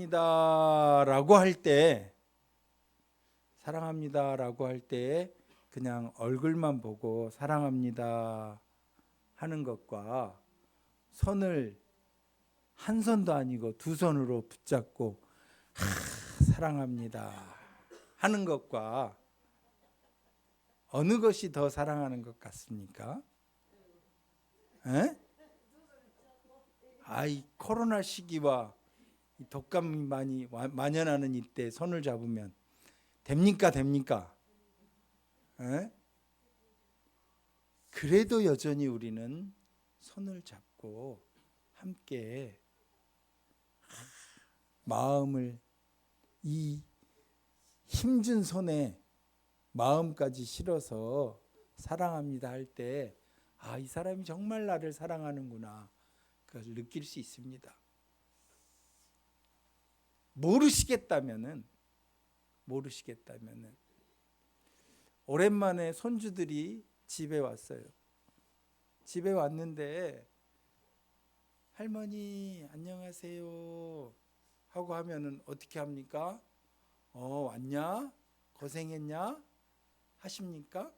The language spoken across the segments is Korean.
사랑합니다라고 할 때, 사랑합니다라고 할 때 그냥 얼굴만 보고 사랑합니다 하는 것과 손을 한 손도 아니고 두 손으로 붙잡고 사랑합니다 하는 것과 어느 것이 더 사랑하는 것 같습니까? 에? 이 코로나 시기와 독감이 많이 만연하는 이때 손을 잡으면 됩니까? 에? 그래도 여전히 우리는 손을 잡고 함께 마음을, 이 힘준 손에 마음까지 실어서 사랑합니다 할 때 이 사람이 정말 나를 사랑하는구나, 그걸 느낄 수 있습니다. 모르시겠다면은 오랜만에 손주들이 집에 왔어요. 집에 왔는데 할머니 안녕하세요 하고 하면은 어떻게 합니까? 왔냐? 고생했냐? 하십니까?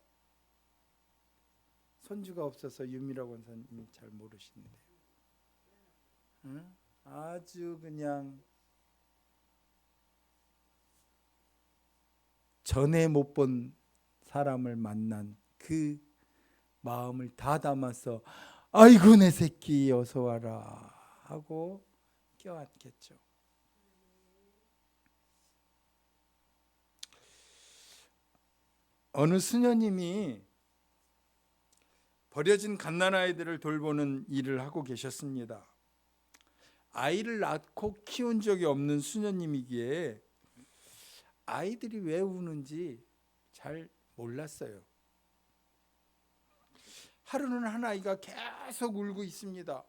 손주가 없어서 유미락 원사님이 잘 모르시는데요. 응? 아주 그냥 전에 못 본 사람을 만난 그 마음을 다 담아서 아이고 내 새끼 어서 와라 하고 껴안겠죠. 어느 수녀님이 버려진 갓난아이들을 돌보는 일을 하고 계셨습니다. 아이를 낳고 키운 적이 없는 수녀님이기에 아이들이 왜 우는지 잘 몰랐어요. 하루는 한 아이가 계속 울고 있습니다.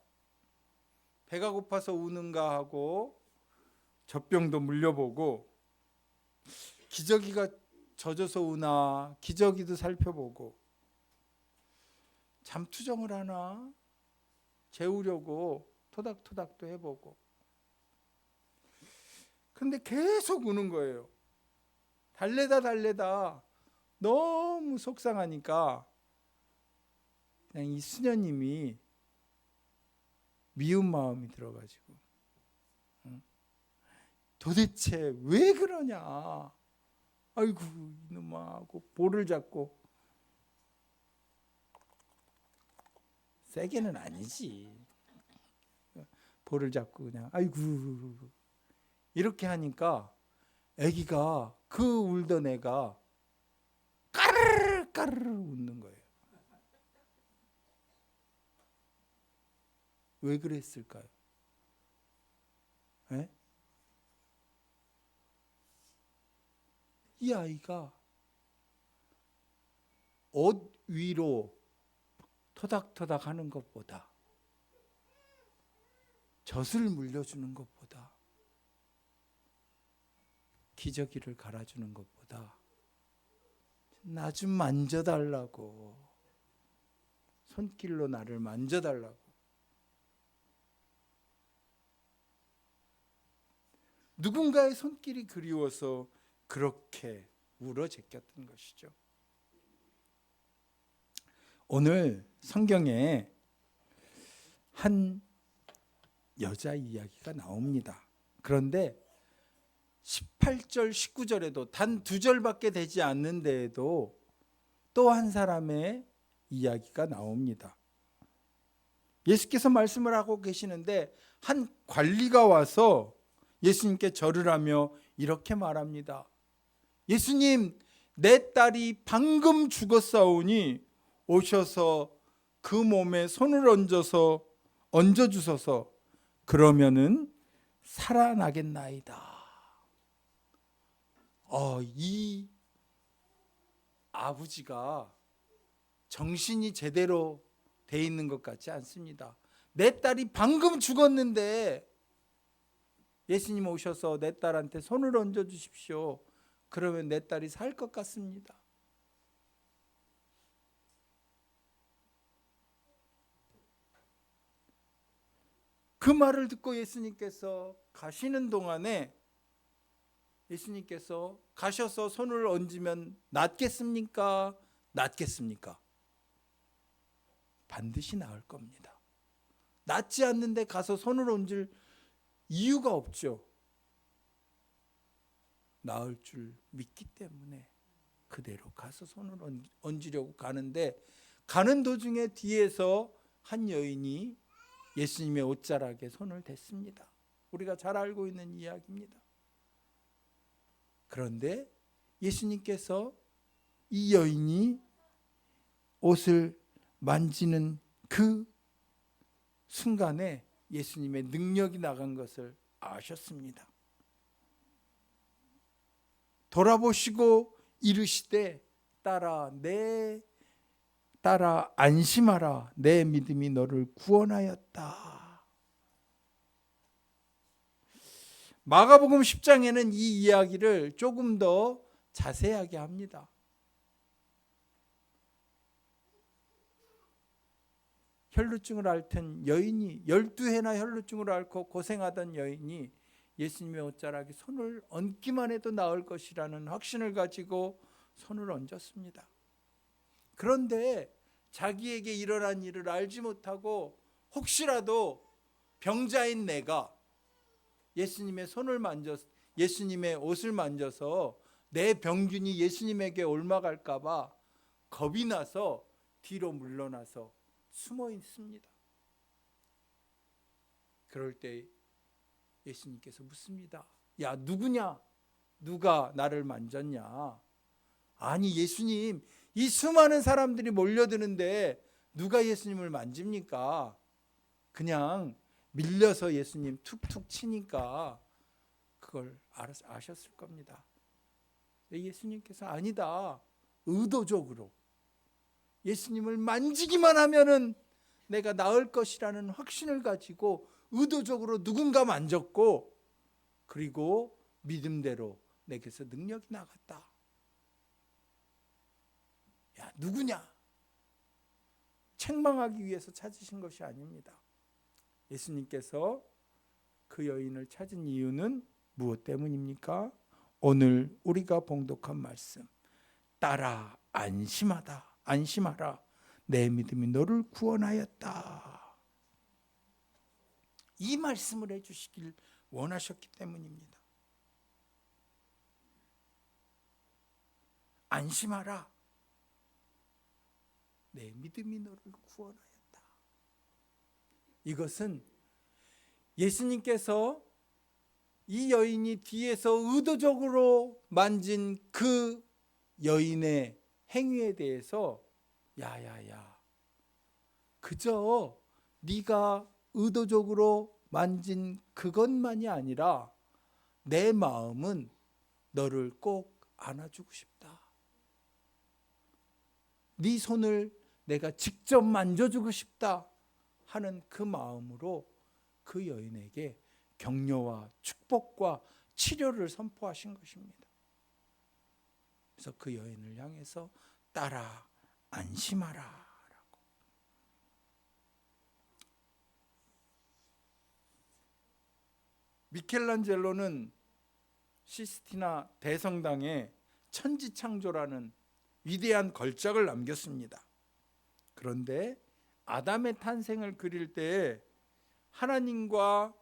배가 고파서 우는가 하고 젖병도 물려보고, 기저귀가 젖어서 우나 기저귀도 살펴보고, 잠투정을 하나 재우려고 토닥토닥도 해보고, 근데 계속 우는 거예요. 달래다 너무 속상하니까 그냥 이 수녀님이 미운 마음이 들어가지고 도대체 왜 그러냐, 아이고 이놈아 하고 볼을 잡고, 세게는 아니지, 볼을 잡고 그냥 아이고 이렇게 하니까 아기가, 그 울던 애가 까르르 까르르 웃는 거예요. 왜 그랬을까요? 에? 이 아이가 옷 위로 토닥토닥 하는 것보다, 젖을 물려주는 것보다, 기저귀를 갈아주는 것보다 나 좀 만져달라고, 손길로 나를 만져달라고, 누군가의 손길이 그리워서 그렇게 울어 제꼈던 것이죠. 오늘 성경에 한 여자 이야기가 나옵니다. 그런데 18절 19절에도 단 2절밖에 되지 않는데에도 또 한 사람의 이야기가 나옵니다. 예수께서 말씀을 하고 계시는데 한 관리가 와서 예수님께 절을 하며 이렇게 말합니다. 예수님, 내 딸이 방금 죽었사오니 오셔서 그 몸에 손을 얹어주소서. 그러면은 살아나겠나이다. 이 아버지가 정신이 제대로 돼 있는 것 같지 않습니다. 내 딸이 방금 죽었는데 예수님 오셔서 내 딸한테 손을 얹어 주십시오. 그러면 내 딸이 살 것 같습니다. 그 말을 듣고 예수님께서 가시는 동안에 예수님께서 가셔서 손을 얹으면 낫겠습니까? 낫겠습니까? 반드시 나을 겁니다. 낫지 않는데 가서 손을 얹을 이유가 없죠. 나을 줄 믿기 때문에 그대로 가서 손을 얹으려고 가는데, 가는 도중에 뒤에서 한 여인이 예수님의 옷자락에 손을 댔습니다. 우리가 잘 알고 있는 이야기입니다. 그런데 예수님께서 이 여인이 옷을 만지는 그 순간에 예수님의 능력이 나간 것을 아셨습니다. 돌아보시고 이르시되 딸아 안심하라, 내 믿음이 너를 구원하였다. 마가복음 10장에는 이 이야기를 조금 더 자세하게 합니다. 혈루증을 앓던 여인이, 12해나 혈루증을 앓고 고생하던 여인이 예수님의 옷자락에 손을 얹기만 해도 나을 것이라는 확신을 가지고 손을 얹었습니다. 그런데 자기에게 일어난 일을 알지 못하고 혹시라도 병자인 내가 예수님의 예수님의 옷을 만져서 내 병균이 예수님에게 옮아갈까 봐 겁이 나서 뒤로 물러나서 숨어 있습니다. 그럴 때 예수님께서 묻습니다. 야, 누구냐? 누가 나를 만졌냐? 아니, 예수님, 이 수많은 사람들이 몰려드는데 누가 예수님을 만집니까? 그냥 밀려서 예수님 툭툭 치니까 그걸 아셨을 겁니다. 예수님께서 아니다, 의도적으로 예수님을 만지기만 하면은 내가 나을 것이라는 확신을 가지고 의도적으로 누군가 만졌고, 그리고 믿음대로 내게서 능력이 나갔다. 야, 누구냐? 책망하기 위해서 찾으신 것이 아닙니다. 예수님께서 그 여인을 찾은 이유는 무엇 때문입니까? 오늘 우리가 봉독한 말씀, 딸아 안심하라, 내 믿음이 너를 구원하였다. 이 말씀을 해주시길 원하셨기 때문입니다. 안심하라, 내 믿음이 너를 구원하였다. 이것은 예수님께서 이 여인이 뒤에서 의도적으로 만진 그 여인의 행위에 대해서 야야야, 그저 네가 의도적으로 만진 그것만이 아니라 내 마음은 너를 꼭 안아주고 싶다. 네 손을 내가 직접 만져주고 싶다 하는 그 마음으로 그 여인에게 격려와 축복과 치료를 선포하신 것입니다. 그래서 그 여인을 향해서 딸아 안심하라 라고. 미켈란젤로는 시스티나 대성당에 천지창조라는 위대한 걸작을 남겼습니다. 그런데 아담의 탄생을 그릴 때 하나님과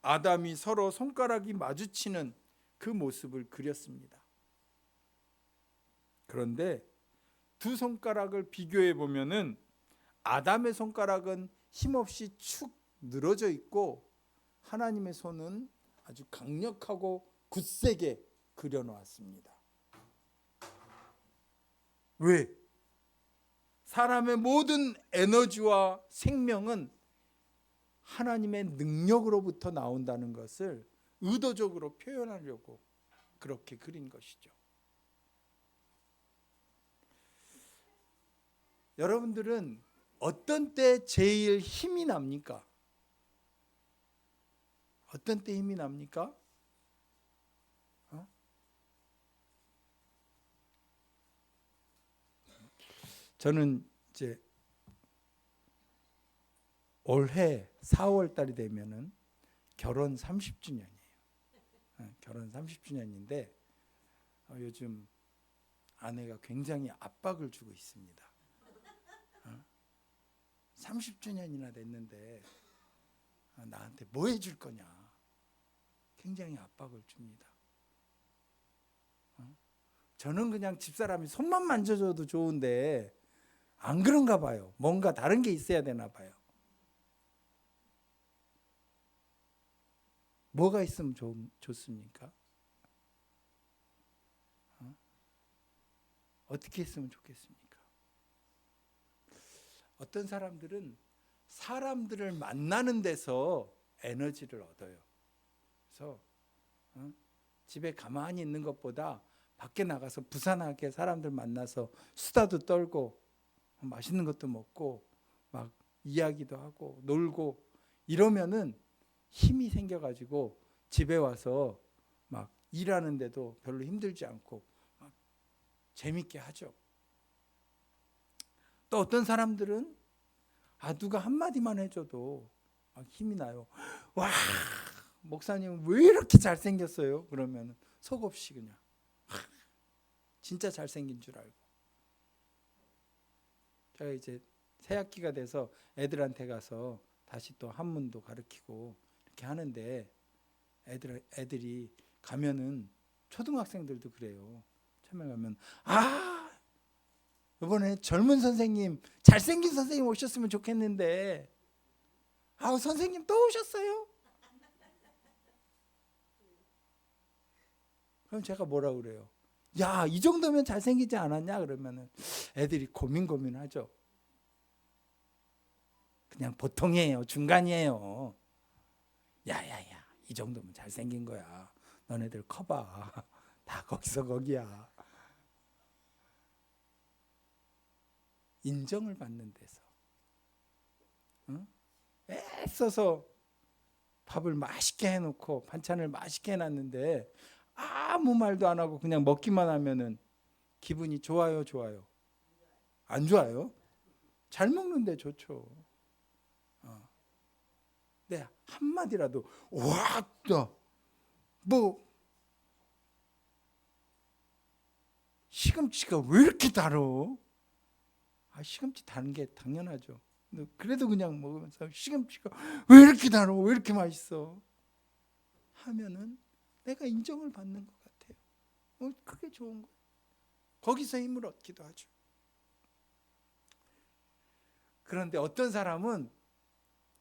아담이 서로 손가락이 마주치는 그 모습을 그렸습니다. 그런데 두 손가락을 비교해 보면은 아담의 손가락은 힘없이 축 늘어져 있고 하나님의 손은 아주 강력하고 굳세게 그려 놓았습니다. 왜? 사람의 모든 에너지와 생명은 하나님의 능력으로부터 나온다는 것을 의도적으로 표현하려고 그렇게 그린 것이죠. 여러분들은 어떤 때 제일 힘이 납니까? 어떤 때 힘이 납니까? 저는 이제 올해 4월 달이 되면은 결혼 30주년이에요. 결혼 30주년인데 요즘 아내가 굉장히 압박을 주고 있습니다. 30주년이나 됐는데 나한테 뭐 해줄 거냐. 굉장히 압박을 줍니다. 저는 그냥 집사람이 손만 만져줘도 좋은데 안 그런가 봐요. 뭔가 다른 게 있어야 되나 봐요. 뭐가 있으면 좋습니까? 어떻게 했으면 좋겠습니까? 어떤 사람들은 사람들을 만나는 데서 에너지를 얻어요. 그래서 집에 가만히 있는 것보다 밖에 나가서 부산하게 사람들 만나서 수다도 떨고 맛있는 것도 먹고 막 이야기도 하고 놀고 이러면은 힘이 생겨가지고 집에 와서 막 일하는데도 별로 힘들지 않고 막 재밌게 하죠. 또 어떤 사람들은 누가 한마디만 해줘도 막 힘이 나요. 와, 목사님 왜 이렇게 잘생겼어요? 그러면 속없이 그냥 진짜 잘생긴 줄 알고. 제가 이제 새 학기가 돼서 애들한테 가서 다시 또 한문도 가르치고 이렇게 하는데 애들이 가면은 초등학생들도 그래요. 처음에 가면 이번에 젊은 선생님, 잘생긴 선생님 오셨으면 좋겠는데 선생님 또 오셨어요? 그럼 제가 뭐라 그래요? 야, 이 정도면 잘생기지 않았냐? 그러면은 애들이 고민하죠. 그냥 보통이에요. 중간이에요. 야야야, 이 정도면 잘생긴 거야. 너네들 커봐. 다 거기서 거기야. 인정을 받는 데서 애써서 밥을 맛있게 해놓고 반찬을 맛있게 해놨는데 아무 말도 안 하고 그냥 먹기만 하면은 기분이 좋아요? 안 좋아요? 잘 먹는데 좋죠. 네, 한마디라도 와, 뭐 시금치가 왜 이렇게 달어? 시금치 다른 게 당연하죠. 그래도 그냥 먹으면서 시금치가 왜 이렇게 달어? 왜 이렇게 맛있어? 하면은 내가 인정을 받는 것 같아요. 그게 좋은 거예요. 거기서 힘을 얻기도 하죠. 그런데 어떤 사람은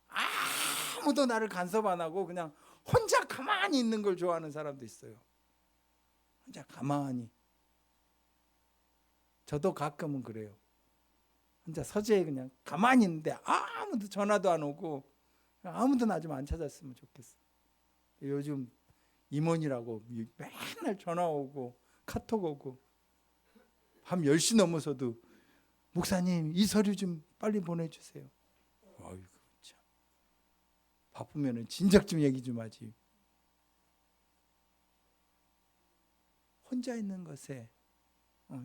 아무도 나를 간섭 안 하고 그냥 혼자 가만히 있는 걸 좋아하는 사람도 있어요. 혼자 가만히. 저도 가끔은 그래요. 혼자 서재에 그냥 가만히 있는데 아무도 전화도 안 오고 아무도 나 좀 안 찾았으면 좋겠어. 요즘 임원이라고 맨날 전화 오고 카톡 오고 밤 10시 넘어서도 목사님 이 서류 좀 빨리 보내주세요. 아이고 참. 바쁘면은 진작 좀 얘기 좀 하지. 혼자 있는 것에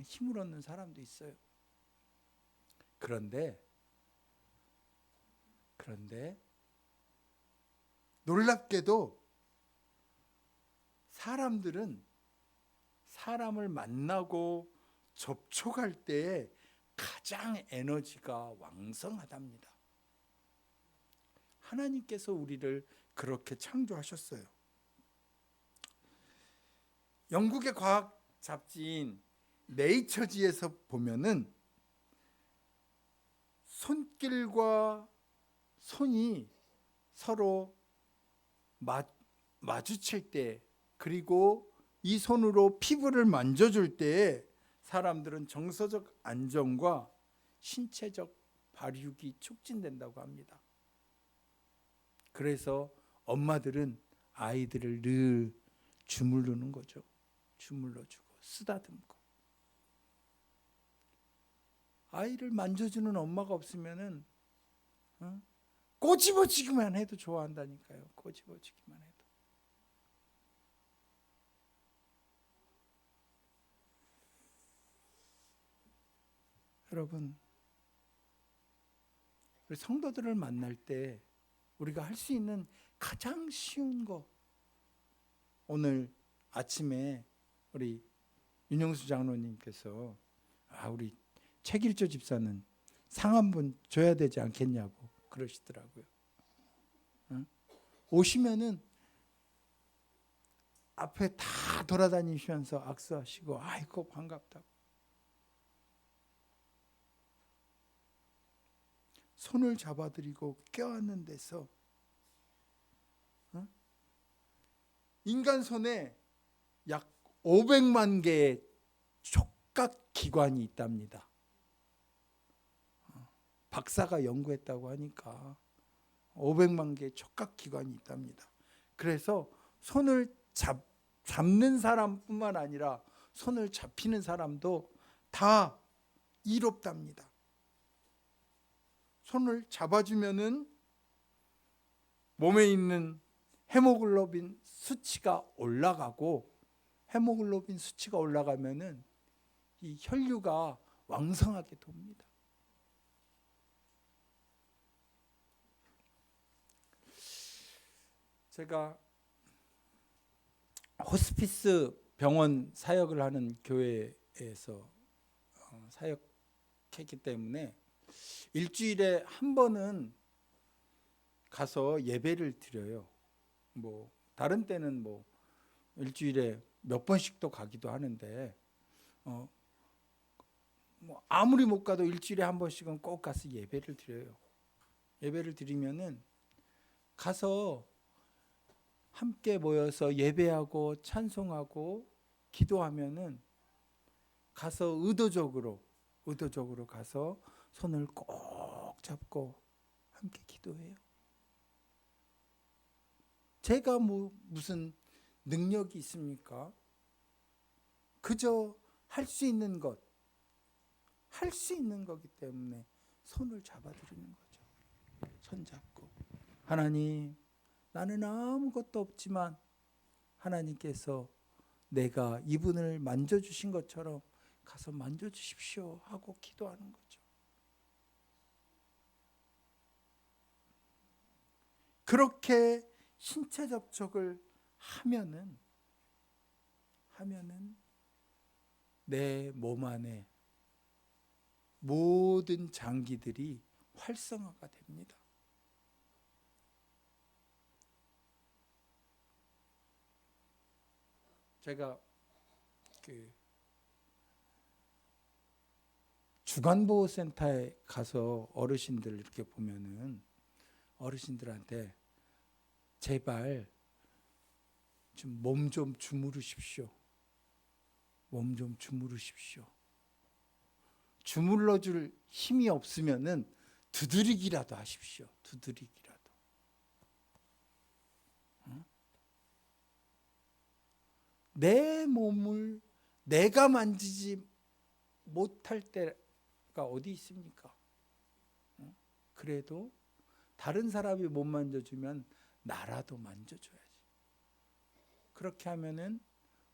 힘을 얻는 사람도 있어요. 그런데 놀랍게도 사람들은 사람을 만나고 접촉할 때 가장 에너지가 왕성하답니다. 하나님께서 우리를 그렇게 창조하셨어요. 영국의 과학 잡지인 네이처지에서 보면은 손길과 손이 서로 마주칠 때, 그리고 이 손으로 피부를 만져줄 때 사람들은 정서적 안정과 신체적 발육이 촉진된다고 합니다. 그래서 엄마들은 아이들을 늘 주물르는 거죠. 주물러주고 쓰다듬고. 아이를 만져주는 엄마가 없으면은 꼬집어지기만 해도 좋아한다니까요. 꼬집어지기만 해도. 여러분, 우리 성도들을 만날 때 우리가 할 수 있는 가장 쉬운 거, 오늘 아침에 우리 윤영수 장로님께서 우리 최길조 집사는 상 한 번 줘야 되지 않겠냐고 그러시더라고요. 오시면은 앞에 다 돌아다니시면서 악수하시고 아이고 반갑다고. 손을 잡아드리고 껴안는 데서 인간 손에 약 500만 개의 촉각 기관이 있답니다. 박사가 연구했다고 하니까 500만 개의 촉각 기관이 있답니다. 그래서 손을 잡는 사람뿐만 아니라 손을 잡히는 사람도 다 이롭답니다. 손을 잡아주면은 몸에 있는 헤모글로빈 수치가 올라가고, 헤모글로빈 수치가 올라가면은 이 혈류가 왕성하게 돕니다. 제가 호스피스 병원 사역을 하는 교회에서 사역했기 때문에 일주일에 한 번은 가서 예배를 드려요. 뭐 다른 때는 뭐 일주일에 몇 번씩도 가기도 하는데 뭐 아무리 못 가도 일주일에 한 번씩은 꼭 가서 예배를 드려요. 예배를 드리면은 가서 함께 모여서 예배하고 찬송하고 기도하면은 가서 의도적으로 가서 손을 꼭 잡고 함께 기도해요. 제가 무슨 능력이 있습니까? 그저 할 수 있는 것, 할 수 있는 거기 때문에 손을 잡아드리는 거죠. 손 잡고, 하나님, 나는 아무것도 없지만 하나님께서 내가 이분을 만져주신 것처럼 가서 만져주십시오 하고 기도하는 거죠. 그렇게 신체 접촉을 하면은 내 몸 안에 모든 장기들이 활성화가 됩니다. 제가 주간보호센터에 가서 어르신들 이렇게 보면은 어르신들한테 제발 좀 몸 좀 주무르십시오. 몸 좀 주무르십시오. 주물러 줄 힘이 없으면은 두드리기라도 하십시오. 두드리기라도. 내 몸을 내가 만지지 못할 때가 어디 있습니까? 그래도 다른 사람이 못 만져주면 나라도 만져줘야지. 그렇게 하면은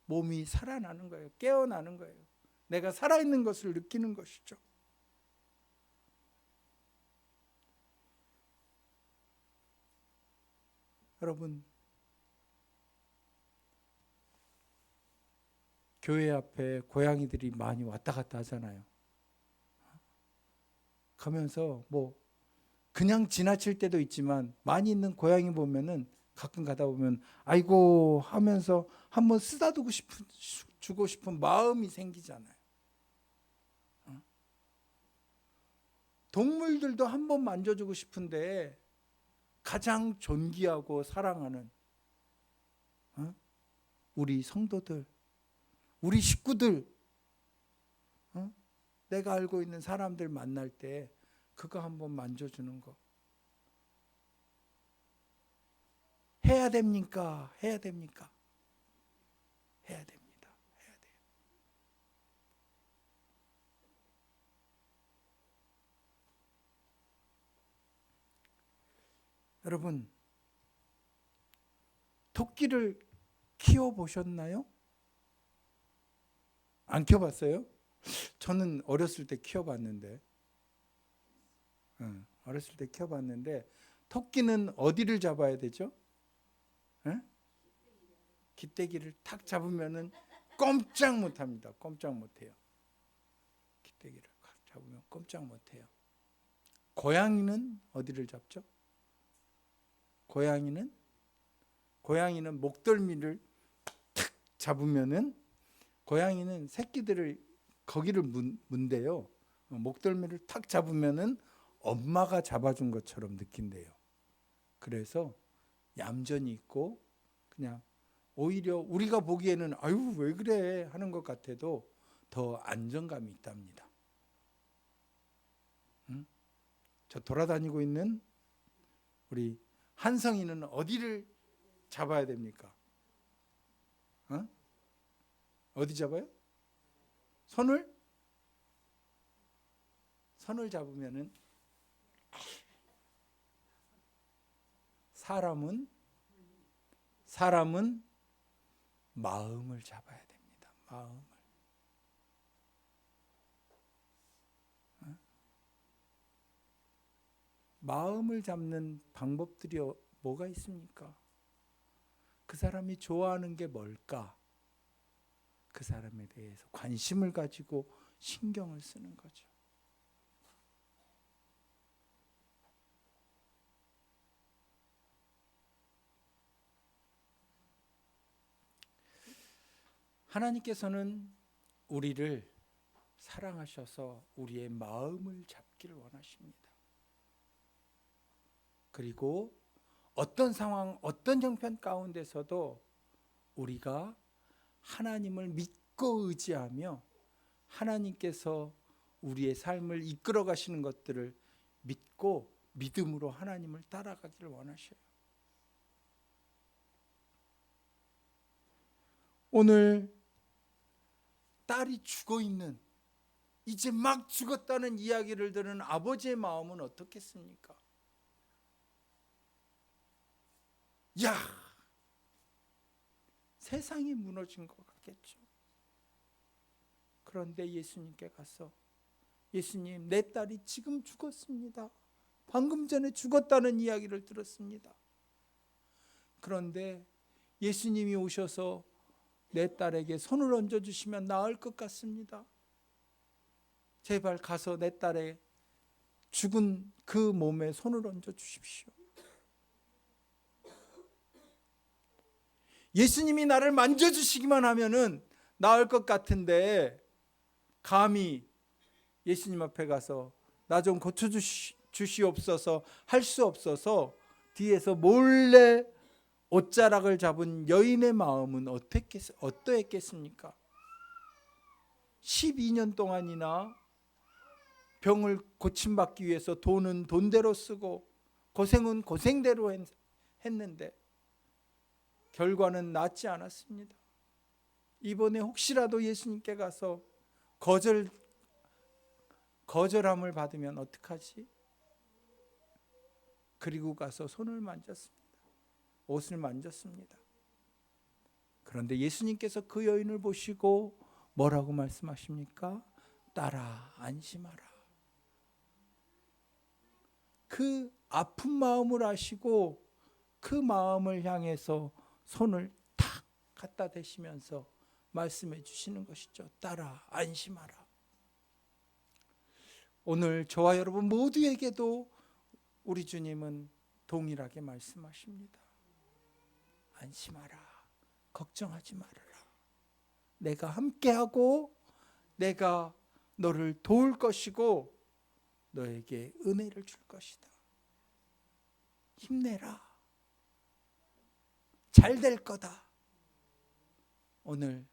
몸이 살아나는 거예요. 깨어나는 거예요. 내가 살아있는 것을 느끼는 것이죠. 여러분, 교회 앞에 고양이들이 많이 왔다 갔다 하잖아요. 가면서 뭐 그냥 지나칠 때도 있지만 많이 있는 고양이 보면은 가끔 가다 보면 아이고 하면서 한번 쓰다두고 주고 싶은 마음이 생기잖아요. 동물들도 한번 만져주고 싶은데 가장 존귀하고 사랑하는 우리 성도들, 우리 식구들, 내가 알고 있는 사람들 만날 때 그거 한번 만져주는 거 해야 됩니까? 해야 됩니까? 해야 됩니다. 해야 돼요. 여러분, 토끼를 키워보셨나요? 안 키워봤어요? 저는 어렸을 때 키워봤는데 어렸을 때 키워봤는데 토끼는 어디를 잡아야 되죠? 에? 기대기를 탁 잡으면은 꼼짝 못합니다. 꼼짝 못해요. 기대기를 탁 잡으면 꼼짝 못해요. 고양이는 어디를 잡죠? 고양이는 목덜미를 탁 잡으면은 고양이는 새끼들을 거기를 문대요. 목덜미를 탁 잡으면은 엄마가 잡아준 것처럼 느낀대요. 그래서 얌전히 있고 그냥 오히려 우리가 보기에는 아유 왜 그래 하는 것 같아도 더 안정감이 있답니다. 응? 저 돌아다니고 있는 우리 한성이는 어디를 잡아야 됩니까? 어? 어디 잡아요? 손을 잡으면은 사람은 마음을 잡아야 됩니다. 마음을 잡는 방법들이 뭐가 있습니까? 그 사람이 좋아하는 게 뭘까? 그 사람에 대해서 관심을 가지고 신경을 쓰는 거죠. 하나님께서는 우리를 사랑하셔서 우리의 마음을 잡기를 원하십니다. 그리고 어떤 상황, 어떤 형편 가운데서도 우리가 하나님을 믿고 의지하며 하나님께서 우리의 삶을 이끌어 가시는 것들을 믿고 믿음으로 하나님을 따라가기를 원하셔요. 오늘 딸이 죽어 있는, 이제 막 죽었다는 이야기를 들은 아버지의 마음은 어떻겠습니까? 야, 세상이 무너진 것 같겠죠. 그런데 예수님께 가서 예수님, 내 딸이 지금 죽었습니다. 방금 전에 죽었다는 이야기를 들었습니다. 그런데 예수님이 오셔서 내 딸에게 손을 얹어주시면 나을 것 같습니다. 제발 가서 내 딸의 죽은 그 몸에 손을 얹어주십시오. 예수님이 나를 만져주시기만 하면은 나을 것 같은데 감히 예수님 앞에 가서 나 좀 고쳐주시옵소서 할 수 없어서 뒤에서 몰래 옷자락을 잡은 여인의 마음은 어떠했겠습니까? 12년 동안이나 병을 고침받기 위해서 돈은 돈대로 쓰고 고생은 고생대로 했는데 결과는 낫지 않았습니다. 이번에 혹시라도 예수님께 가서 거절함을 받으면 어떡하지? 그리고 가서 손을 만졌습니다. 옷을 만졌습니다. 그런데 예수님께서 그 여인을 보시고 뭐라고 말씀하십니까? 딸아, 안심하라. 그 아픈 마음을 아시고 그 마음을 향해서 손을 탁 갖다 대시면서 말씀해 주시는 것이죠. 딸아, 안심하라. 오늘 저와 여러분 모두에게도 우리 주님은 동일하게 말씀하십니다. 안심하라. 걱정하지 말아라. 내가 함께하고 내가 너를 도울 것이고 너에게 은혜를 줄 것이다. 힘내라. 잘 될 거다. 오늘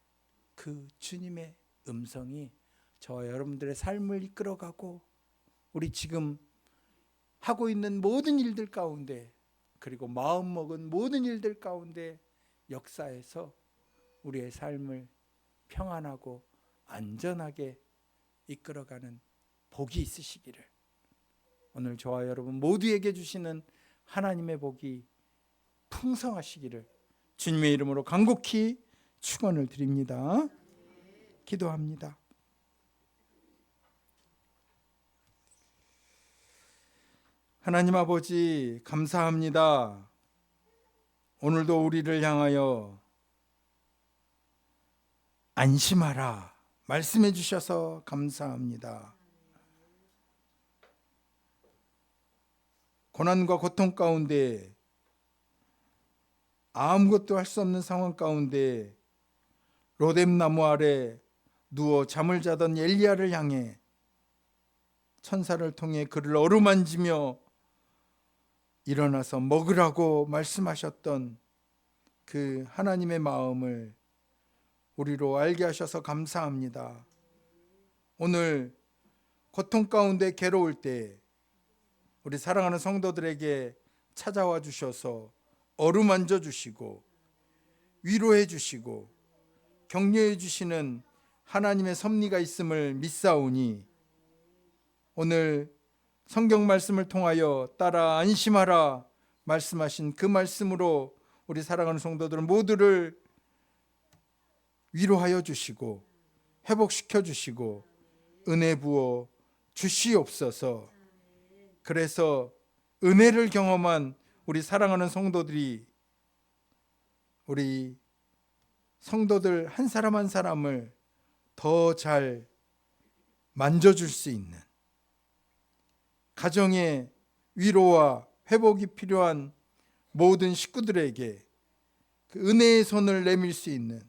그 주님의 음성이 저와 여러분들의 삶을 이끌어가고 우리 지금 하고 있는 모든 일들 가운데 그리고 마음먹은 모든 일들 가운데 역사에서 우리의 삶을 평안하고 안전하게 이끌어가는 복이 있으시기를 오늘 저와 여러분 모두에게 주시는 하나님의 복이 풍성하시기를 주님의 이름으로 간곡히 축원을 드립니다. 기도합니다. 하나님 아버지 감사합니다. 오늘도 우리를 향하여 안심하라 말씀해 주셔서 감사합니다. 고난과 고통 가운데 아무것도 할 수 없는 상황 가운데 로뎀나무 아래 누워 잠을 자던 엘리야를 향해 천사를 통해 그를 어루만지며 일어나서 먹으라고 말씀하셨던 그 하나님의 마음을 우리로 알게 하셔서 감사합니다. 오늘 고통 가운데 괴로울 때 우리 사랑하는 성도들에게 찾아와 주셔서 어루만져 주시고 위로해 주시고 격려해 주시는 하나님의 섭리가 있음을 믿사오니 오늘 성경 말씀을 통하여 따라 안심하라 말씀하신 그 말씀으로 우리 사랑하는 성도들 모두를 위로하여 주시고 회복시켜 주시고 은혜 부어 주시옵소서. 그래서 은혜를 경험한 우리 사랑하는 성도들이 우리 성도들 한 사람 한 사람을 더 잘 만져줄 수 있는 가정의 위로와 회복이 필요한 모든 식구들에게 그 은혜의 손을 내밀 수 있는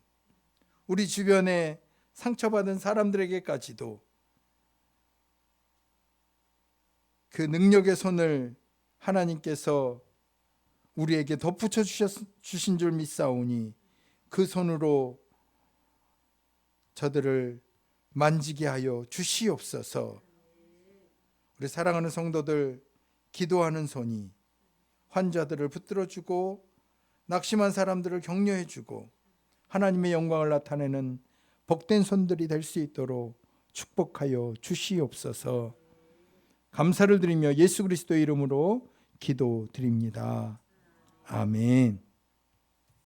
우리 주변에 상처받은 사람들에게까지도 그 능력의 손을 하나님께서 우리에게 덧붙여 주신 줄 믿사오니 그 손으로 저들을 만지게 하여 주시옵소서. 우리 사랑하는 성도들 기도하는 손이 환자들을 붙들어주고 낙심한 사람들을 격려해주고 하나님의 영광을 나타내는 복된 손들이 될 수 있도록 축복하여 주시옵소서. 감사를 드리며 예수 그리스도의 이름으로 기도드립니다. 아멘.